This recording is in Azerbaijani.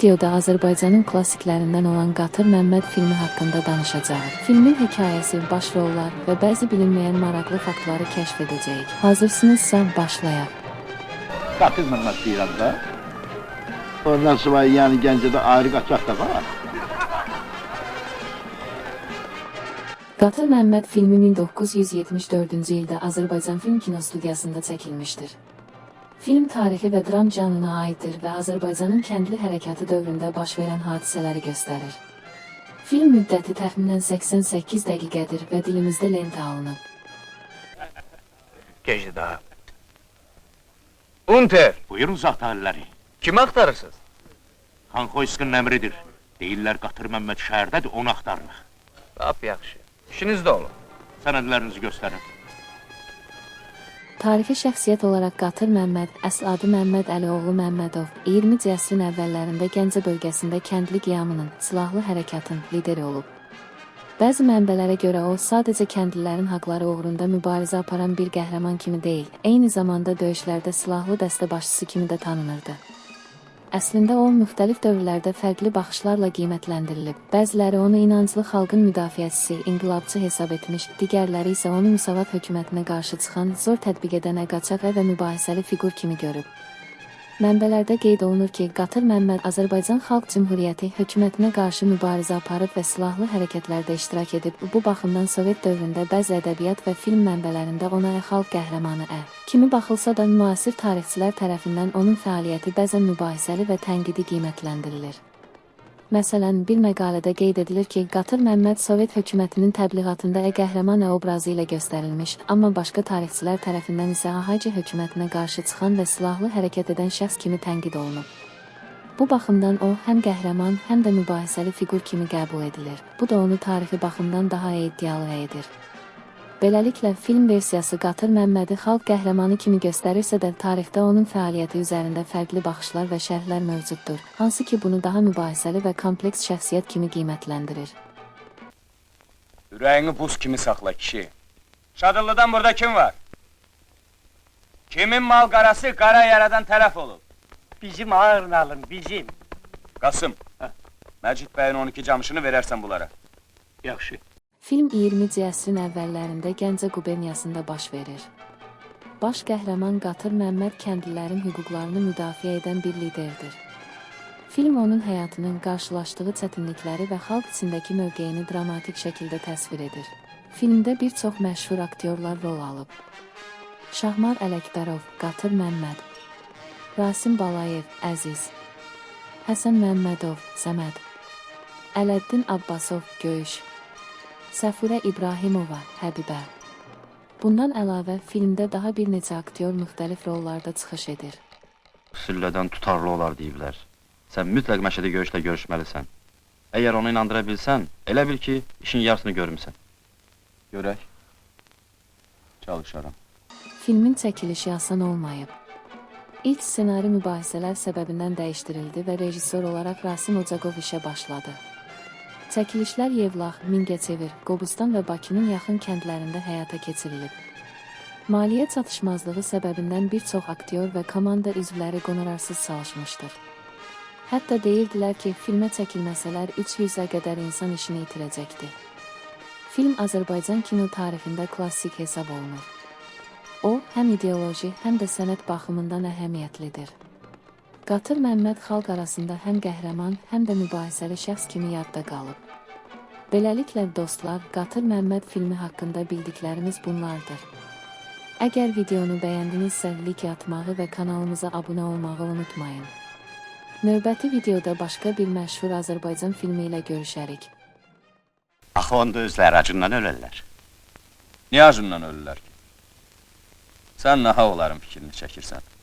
videoda Azərbaycanın klassiklərindən olan Qatır Məmməd filmi haqqında danışacağıq. Filmin hekayəsi, başrollar və bəzi bilinməyən maraqlı faktları kəşf edəcəyik. Hazırsınızsa başlayaq. Qatır Məmməd deyirəm də. Ondan sonra yəni Gəncədə ayrı qaçaq da var. Qatır Məmməd filmi 1974-cü ildə Azərbaycan Film Kinostudiyasında çəkilmişdir. Film tarixi və dram janrına aiddir və Azərbaycanın kəndli hərəkatı dövründə baş verən hadisələri göstərir. Film müddəti təxminən 88 dəqiqədir və dilimizdə lentə alınıb. Gecdi daha. Unter! Buyurun zat halləri. Kimi axtarırsınız? Xanxoyskinin əmridir. Deyirlər Qatır Məmməd şəhərdədir, onu axtarırıq. Lap yaxşı. İşiniz də olun. Sənədlərinizi göstərin. Tarixi şəxsiyyət olaraq Qatır Məmməd, əsl adı Məmməd Əlioğlu Məmmədov, 20-ci əsrin əvvəllərində Gəncə bölgəsində kəndli qiyamının, silahlı hərəkatın lideri olub. Bəzi mənbələrə görə o, sadəcə kəndlilərin haqları uğrunda mübarizə aparan bir qəhrəman kimi deyil, eyni zamanda döyüşlərdə silahlı dəstə başçısı kimi də tanınırdı. Əslində o, müxtəlif dövrlərdə fərqli baxışlarla qiymətləndirilib. Bəziləri onu inanclı xalqın müdafiəçisi, inqilabçı hesab etmiş, digərləri isə onu Müsavat hökumətinə qarşı çıxan, zor tətbiq edənə qaçaq və mübahisəli fiqur kimi görüb. Mənbələrdə qeyd olunur ki, Qatır Məmməd Azərbaycan Xalq Cümhuriyyəti hökumətinə qarşı mübarizə aparıb və silahlı hərəkətlərdə iştirak edib. Bu baxımdan Sovet dövründə bəzi ədəbiyyat və film mənbələrində ona xalq qəhrəmanı kimi baxılsa da, müasir tarixçilər tərəfindən onun fəaliyyəti bəzən mübahisəli və tənqidi qiymətləndirilir. Məsələn, bir məqalədə qeyd edilir ki, Qatır Məmməd Sovet hökumətinin təbliğatında qəhrəman obrazı ilə göstərilmiş, amma başqa tarixçilər tərəfindən isə AHC hökumətinə qarşı çıxan və silahlı hərəkət edən şəxs kimi tənqid olunub. Bu baxımdan o, həm qəhrəman, həm də mübahisəli fiqur kimi qəbul edilir. Bu da onu tarixi baxımdan daha iddialı edir. Beləliklə, film versiyası Qatır Məmmədi xalq qəhrəmanı kimi göstərirsə də, tarixdə onun fəaliyyəti üzərində fərqli baxışlar və şərhlər mövcuddur, hansı ki bunu daha mübahisəli və kompleks şəxsiyyət kimi qiymətləndirir. Ürəyini buz kimi saxla, kişi. Şadıllıdan burada kim var? Kimin mal qarası qara yaradan tərəf olub? Bizim ağır nalın, bizim. Qasım, Məcid bəyin 12 camışını verərsən bunlara. Yaxşı. Film 20-ci əsrin əvvəllərində Gəncə quberniyasında baş verir. Baş qəhrəman Qatır Məmməd kəndlilərin hüquqlarını müdafiə edən bir liderdir. Film onun həyatının qarşılaşdığı çətinlikləri və xalq içindəki mövqeyini dramatik şəkildə təsvir edir. Filmdə bir çox məşhur aktyorlar rol alıb. Şahmar Ələkbərov, Qatır Məmməd, Rasim Balayev, Əziz, Həsən Məmmədov, Səməd, Ələddin Abbasov, Göyüş, Səfurə İbrahimova, Həbibə. Bundan əlavə, filmdə daha bir neçə aktyor müxtəlif rollarda çıxış edir. Süllədən tutarlı olar deyiblər. Sən mütləq Məşədi Göyüşlə görüşməlisən. Əgər onu inandıra bilsən, elə bil ki, işin yarısını görmüsən. Görək. Çalışaram. Filmin çəkilişi asan olmayıb. İlk ssenari mübahisələr səbəbindən dəyişdirildi və rejissor olaraq Rasim Ocaqov işə başladı. Çəkilişlər Yevlax, Mingəçevir, Qobustan və Bakının yaxın kəndlərində həyata keçirilib. Maliyyə çatışmazlığı səbəbindən bir çox aktyor və komanda üzvləri qonorarsız çalışmışdır. Hətta deyirdilər ki, filmə çəkilməsələr 300-ə qədər insan işini itirəcəkdi. Film Azərbaycan kino tarixində klassik hesab olunur. O, həm ideoloji, həm də sənət baxımından əhəmiyyətlidir. Qatır Məmməd xalq arasında həm qəhrəman, həm də mübahisəli şəxs kimi yadda qalıb. Beləliklə, dostlar, Qatır Məmməd filmi haqqında bildiklərimiz bunlardır. Əgər videonu bəyəndinizsə, like atmağı və kanalımıza abunə olmağı unutmayın. Növbəti videoda başqa bir məşhur Azərbaycan filmi ilə görüşərik. Axı onda özləri acından ölərlər. Niyə acından ölürlər ki? Sən naha onların fikrini çəkirsən.